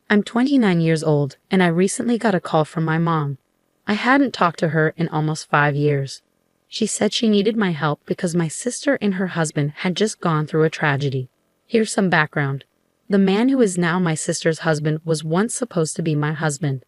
I'm 29 years old, and I recently got a call from my mom. I hadn't talked to her in almost 5 years. She said she needed my help because my sister and her husband had just gone through a tragedy. Here's some background. The man who is now my sister's husband was once supposed to be my husband.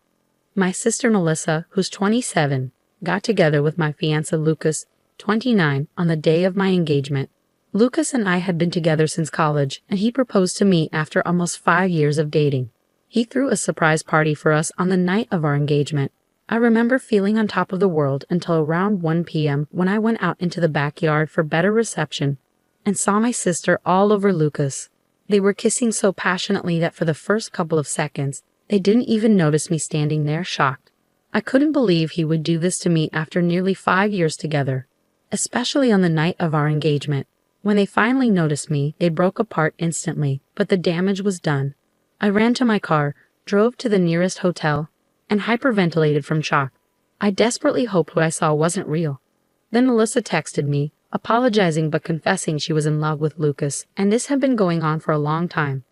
My sister Melissa, who's 27, got together with my fiancé Lucas, 29, on the day of my engagement. Lucas and I had been together since college, and he proposed to me after almost 5 years of dating. He threw a surprise party for us on the night of our engagement. I remember feeling on top of the world until around 1 p.m. when I went out into the backyard for better reception and saw my sister all over Lucas. They were kissing so passionately that for the first couple of seconds, they didn't even notice me standing there shocked. I couldn't believe he would do this to me after nearly 5 years together, especially on the night of our engagement. When they finally noticed me, they broke apart instantly, but the damage was done. I ran to my car, drove to the nearest hotel, and hyperventilated from shock. I desperately hoped what I saw wasn't real. Then Melissa texted me, apologizing but confessing she was in love with Lucas, and this had been going on for a long time.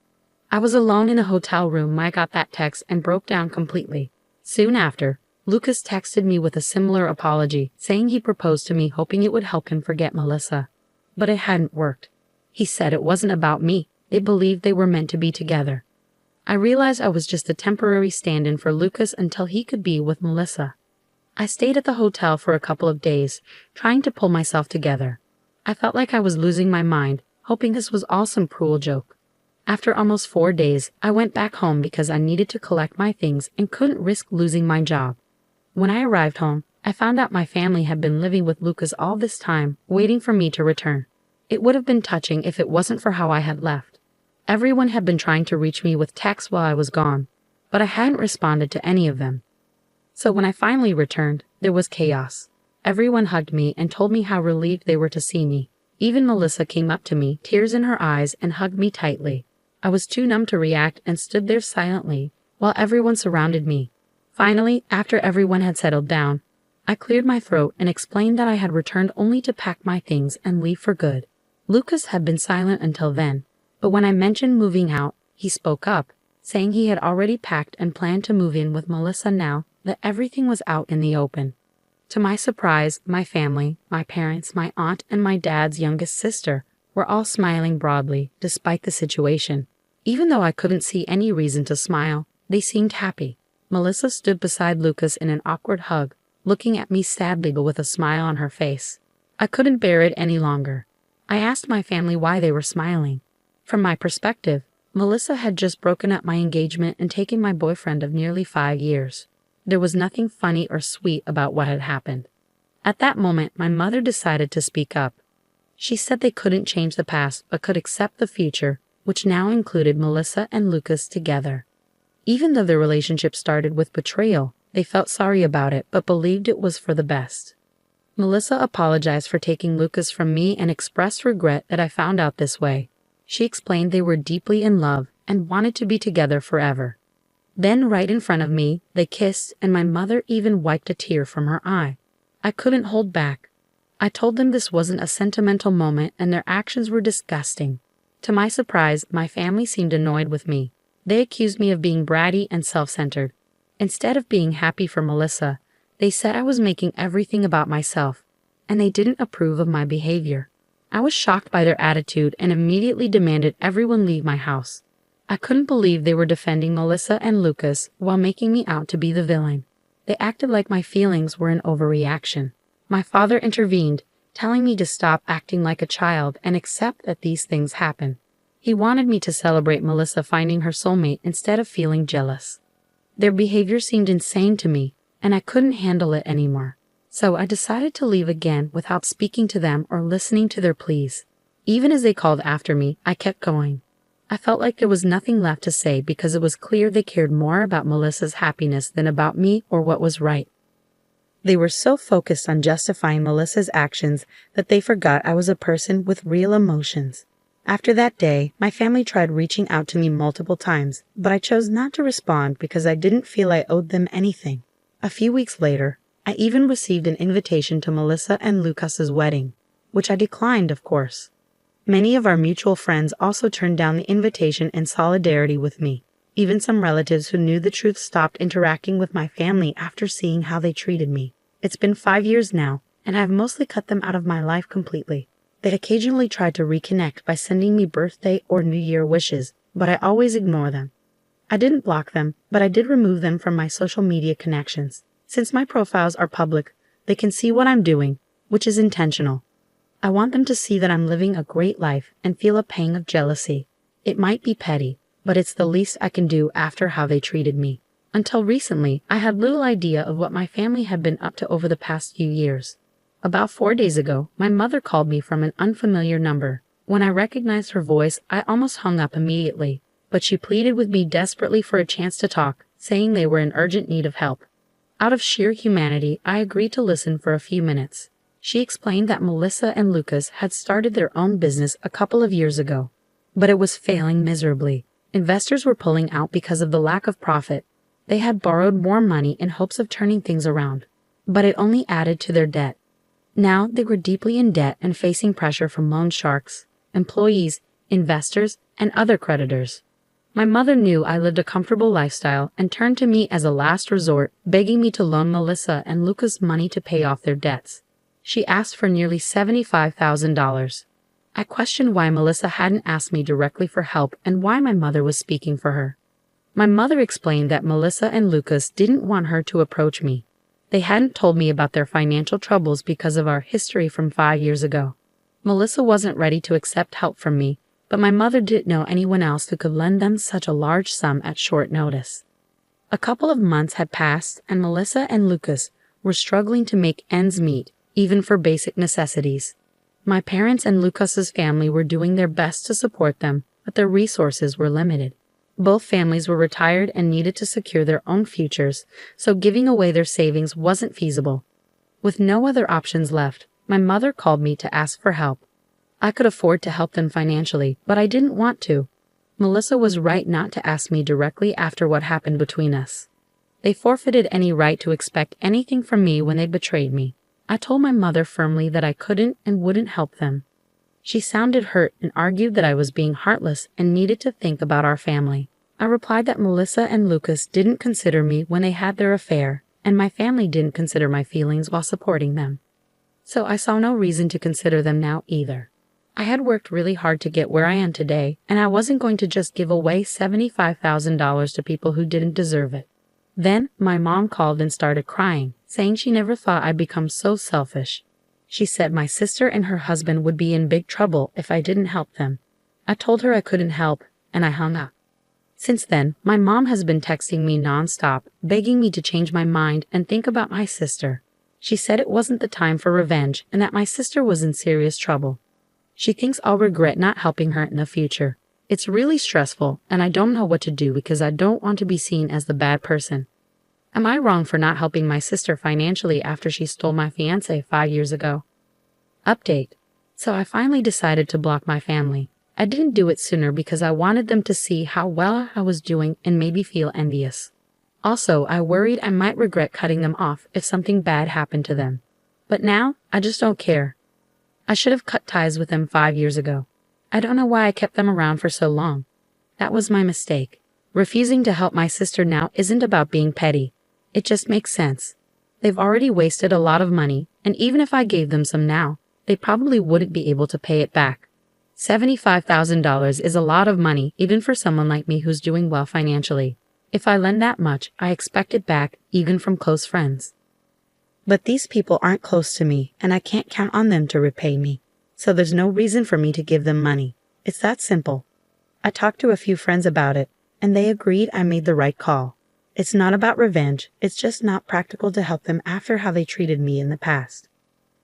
I was alone in a hotel room when I got that text and broke down completely. Soon after, Lucas texted me with a similar apology, saying he proposed to me hoping it would help him forget Melissa. But it hadn't worked. He said it wasn't about me. They believed they were meant to be together. I realized I was just a temporary stand-in for Lucas until he could be with Melissa. I stayed at the hotel for a couple of days, trying to pull myself together. I felt like I was losing my mind, hoping this was all some cruel joke. After almost 4 days, I went back home because I needed to collect my things and couldn't risk losing my job. When I arrived home, I found out my family had been living with Lucas all this time, waiting for me to return. It would have been touching if it wasn't for how I had left. Everyone had been trying to reach me with texts while I was gone, but I hadn't responded to any of them. So when I finally returned, there was chaos. Everyone hugged me and told me how relieved they were to see me. Even Melissa came up to me, tears in her eyes, and hugged me tightly. I was too numb to react and stood there silently, while everyone surrounded me. Finally, after everyone had settled down, I cleared my throat and explained that I had returned only to pack my things and leave for good. Lucas had been silent until then, but when I mentioned moving out, he spoke up, saying he had already packed and planned to move in with Melissa now that everything was out in the open. To my surprise, my family, my parents, my aunt, and my dad's youngest sister were all smiling broadly despite the situation. Even though I couldn't see any reason to smile, they seemed happy. Melissa stood beside Lucas in an awkward hug, looking at me sadly but with a smile on her face. I couldn't bear it any longer. I asked my family why they were smiling. From my perspective, Melissa had just broken up my engagement and taken my boyfriend of nearly 5 years. There was nothing funny or sweet about what had happened. At that moment, my mother decided to speak up. She said they couldn't change the past but could accept the future, which now included Melissa and Lucas together. Even though their relationship started with betrayal, they felt sorry about it but believed it was for the best. Melissa apologized for taking Lucas from me and expressed regret that I found out this way. She explained they were deeply in love and wanted to be together forever. Then, right in front of me, they kissed, and my mother even wiped a tear from her eye. I couldn't hold back. I told them this wasn't a sentimental moment and their actions were disgusting. To my surprise, my family seemed annoyed with me. They accused me of being bratty and self-centered. Instead of being happy for Melissa, they said I was making everything about myself, and they didn't approve of my behavior. I was shocked by their attitude and immediately demanded everyone leave my house. I couldn't believe they were defending Melissa and Lucas while making me out to be the villain. They acted like my feelings were an overreaction. My father intervened, telling me to stop acting like a child and accept that these things happen. He wanted me to celebrate Melissa finding her soulmate instead of feeling jealous. Their behavior seemed insane to me, and I couldn't handle it anymore. So I decided to leave again without speaking to them or listening to their pleas. Even as they called after me, I kept going. I felt like there was nothing left to say because it was clear they cared more about Melissa's happiness than about me or what was right. They were so focused on justifying Melissa's actions that they forgot I was a person with real emotions. After that day, my family tried reaching out to me multiple times, but I chose not to respond because I didn't feel I owed them anything. A few weeks later, I even received an invitation to Melissa and Lucas's wedding, which I declined, of course. Many of our mutual friends also turned down the invitation in solidarity with me. Even some relatives who knew the truth stopped interacting with my family after seeing how they treated me. It's been 5 years now, and I've mostly cut them out of my life completely. They occasionally try to reconnect by sending me birthday or New Year wishes, but I always ignore them. I didn't block them, but I did remove them from my social media connections. Since my profiles are public, they can see what I'm doing, which is intentional. I want them to see that I'm living a great life and feel a pang of jealousy. It might be petty, but it's the least I can do after how they treated me. Until recently, I had little idea of what my family had been up to over the past few years. About 4 days ago, my mother called me from an unfamiliar number. When I recognized her voice, I almost hung up immediately, but she pleaded with me desperately for a chance to talk, saying they were in urgent need of help. Out of sheer humanity, I agreed to listen for a few minutes. She explained that Melissa and Lucas had started their own business a couple of years ago, but it was failing miserably. Investors were pulling out because of the lack of profit. They had borrowed more money in hopes of turning things around, but it only added to their debt. Now they were deeply in debt and facing pressure from loan sharks, employees, investors, and other creditors. My mother knew I lived a comfortable lifestyle and turned to me as a last resort, begging me to loan Melissa and Lucas money to pay off their debts. She asked for nearly $75,000. I questioned why Melissa hadn't asked me directly for help and why my mother was speaking for her. My mother explained that Melissa and Lucas didn't want her to approach me. They hadn't told me about their financial troubles because of our history from 5 years ago. Melissa wasn't ready to accept help from me, but my mother didn't know anyone else who could lend them such a large sum at short notice. A couple of months had passed, and Melissa and Lucas were struggling to make ends meet, even for basic necessities. My parents and Lucas's family were doing their best to support them, but their resources were limited. Both families were retired and needed to secure their own futures, so giving away their savings wasn't feasible. With no other options left, my mother called me to ask for help. I could afford to help them financially, but I didn't want to. Melissa was right not to ask me directly after what happened between us. They forfeited any right to expect anything from me when they betrayed me. I told my mother firmly that I couldn't and wouldn't help them. She sounded hurt and argued that I was being heartless and needed to think about our family. I replied that Melissa and Lucas didn't consider me when they had their affair, and my family didn't consider my feelings while supporting them. So I saw no reason to consider them now either. I had worked really hard to get where I am today, and I wasn't going to just give away $75,000 to people who didn't deserve it. Then my mom called and started crying, saying she never thought I'd become so selfish. She said my sister and her husband would be in big trouble if I didn't help them. I told her I couldn't help, and I hung up. Since then, my mom has been texting me nonstop, begging me to change my mind and think about my sister. She said it wasn't the time for revenge and that my sister was in serious trouble. She thinks I'll regret not helping her in the future. It's really stressful, and I don't know what to do because I don't want to be seen as the bad person. Am I wrong for not helping my sister financially after she stole my fiancé 5 years ago? Update. So I finally decided to block my family. I didn't do it sooner because I wanted them to see how well I was doing and maybe feel envious. Also, I worried I might regret cutting them off if something bad happened to them. But now, I just don't care. I should have cut ties with them 5 years ago. I don't know why I kept them around for so long. That was my mistake. Refusing to help my sister now isn't about being petty. It just makes sense. They've already wasted a lot of money, and even if I gave them some now, they probably wouldn't be able to pay it back. $75,000 is a lot of money even for someone like me who's doing well financially. If I lend that much, I expect it back, even from close friends. But these people aren't close to me, and I can't count on them to repay me. So there's no reason for me to give them money. It's that simple. I talked to a few friends about it, and they agreed I made the right call. It's not about revenge, it's just not practical to help them after how they treated me in the past.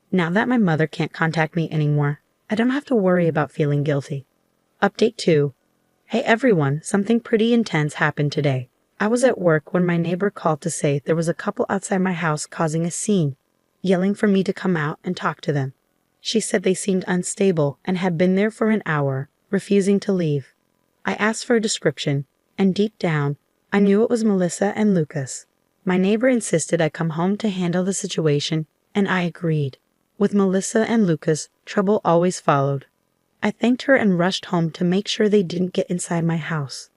Now that my mother can't contact me anymore, I don't have to worry about feeling guilty. Update 2. Hey everyone, something pretty intense happened today. I was at work when my neighbor called to say there was a couple outside my house causing a scene, yelling for me to come out and talk to them. She said they seemed unstable and had been there for an hour, refusing to leave. I asked for a description, and deep down, I knew it was Melissa and Lucas. My neighbor insisted I come home to handle the situation, and I agreed. With Melissa and Lucas, trouble always followed. I thanked her and rushed home to make sure they didn't get inside my house.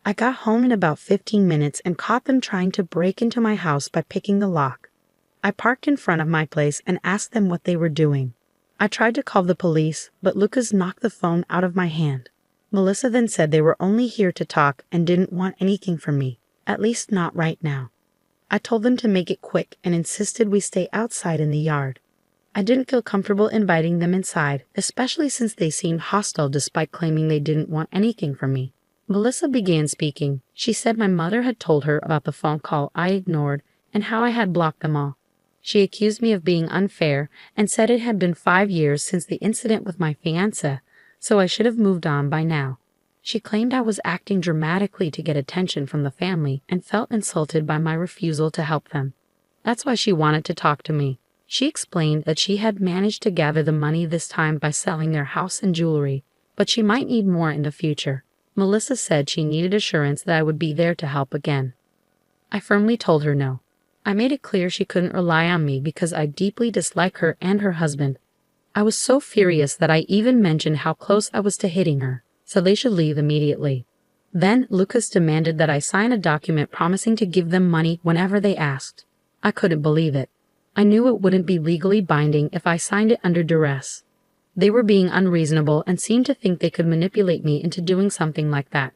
I got home in about 15 minutes and caught them trying to break into my house by picking the lock. I parked in front of my place and asked them what they were doing. I tried to call the police, but Lucas knocked the phone out of my hand. Melissa then said they were only here to talk and didn't want anything from me, at least not right now. I told them to make it quick and insisted we stay outside in the yard. I didn't feel comfortable inviting them inside, especially since they seemed hostile despite claiming they didn't want anything from me. Melissa began speaking. She said my mother had told her about the phone call I ignored and how I had blocked them all. She accused me of being unfair and said it had been 5 years since the incident with my fiancé, so I should have moved on by now. She claimed I was acting dramatically to get attention from the family and felt insulted by my refusal to help them. That's why she wanted to talk to me. She explained that she had managed to gather the money this time by selling their house and jewelry, but she might need more in the future. Melissa said she needed assurance that I would be there to help again. I firmly told her no. I made it clear she couldn't rely on me because I deeply dislike her and her husband. I was so furious that I even mentioned how close I was to hitting her, so they should leave immediately. Then Lucas demanded that I sign a document promising to give them money whenever they asked. I couldn't believe it. I knew it wouldn't be legally binding if I signed it under duress. They were being unreasonable and seemed to think they could manipulate me into doing something like that.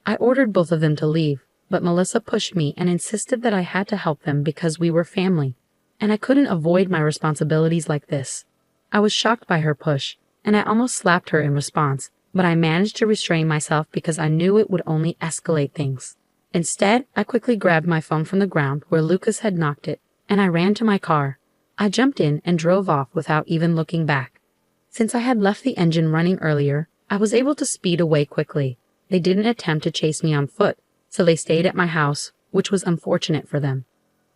I ordered both of them to leave, but Melissa pushed me and insisted that I had to help them because we were family, and I couldn't avoid my responsibilities like this. I was shocked by her push, and I almost slapped her in response, but I managed to restrain myself because I knew it would only escalate things. Instead, I quickly grabbed my phone from the ground where Lucas had knocked it, and I ran to my car. I jumped in and drove off without even looking back. Since I had left the engine running earlier, I was able to speed away quickly. They didn't attempt to chase me on foot, so they stayed at my house, which was unfortunate for them.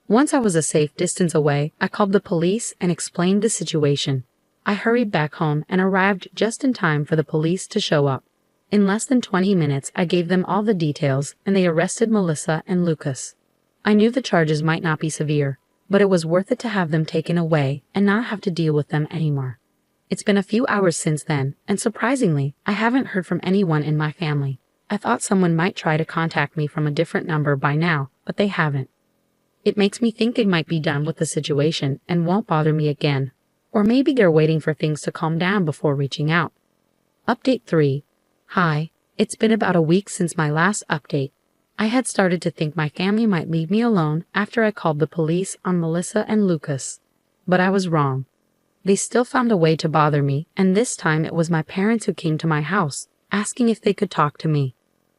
Once I was a safe distance away, I called the police and explained the situation. I hurried back home and arrived just in time for the police to show up. In less than 20 minutes, I gave them all the details, and they arrested Melissa and Lucas. I knew the charges might not be severe, but it was worth it to have them taken away and not have to deal with them anymore. It's been a few hours since then, and surprisingly, I haven't heard from anyone in my family. I thought someone might try to contact me from a different number by now, but they haven't. It makes me think they might be done with the situation and won't bother me again. Or maybe they're waiting for things to calm down before reaching out. Update 3. Hi, it's been about a week since my last update. I had started to think my family might leave me alone after I called the police on Melissa and Lucas. But I was wrong. They still found a way to bother me, and this time it was my parents who came to my house, asking if they could talk to me.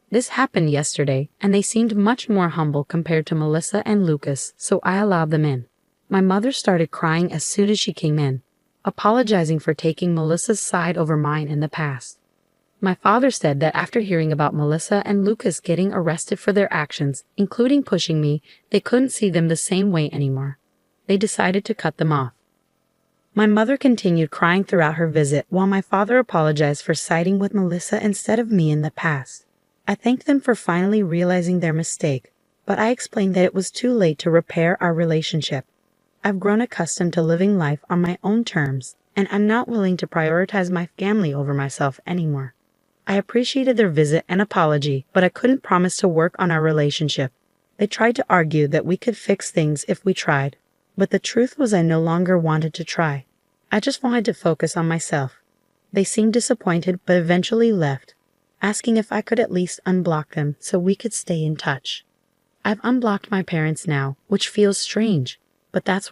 This happened yesterday, and they seemed much more humble compared to Melissa and Lucas, so I allowed them in. My mother started crying as soon as she came in, apologizing for taking Melissa's side over mine in the past. My father said that after hearing about Melissa and Lucas getting arrested for their actions, including pushing me, they couldn't see them the same way anymore. They decided to cut them off. My mother continued crying throughout her visit while my father apologized for siding with Melissa instead of me in the past. I thanked them for finally realizing their mistake, but I explained that it was too late to repair our relationship. I've grown accustomed to living life on my own terms, and I'm not willing to prioritize my family over myself anymore. I appreciated their visit and apology, but I couldn't promise to work on our relationship. They tried to argue that we could fix things if we tried, but the truth was I no longer wanted to try. I just wanted to focus on myself. They seemed disappointed but eventually left, asking if I could at least unblock them so we could stay in touch. I've unblocked my parents now, which feels strange, but that's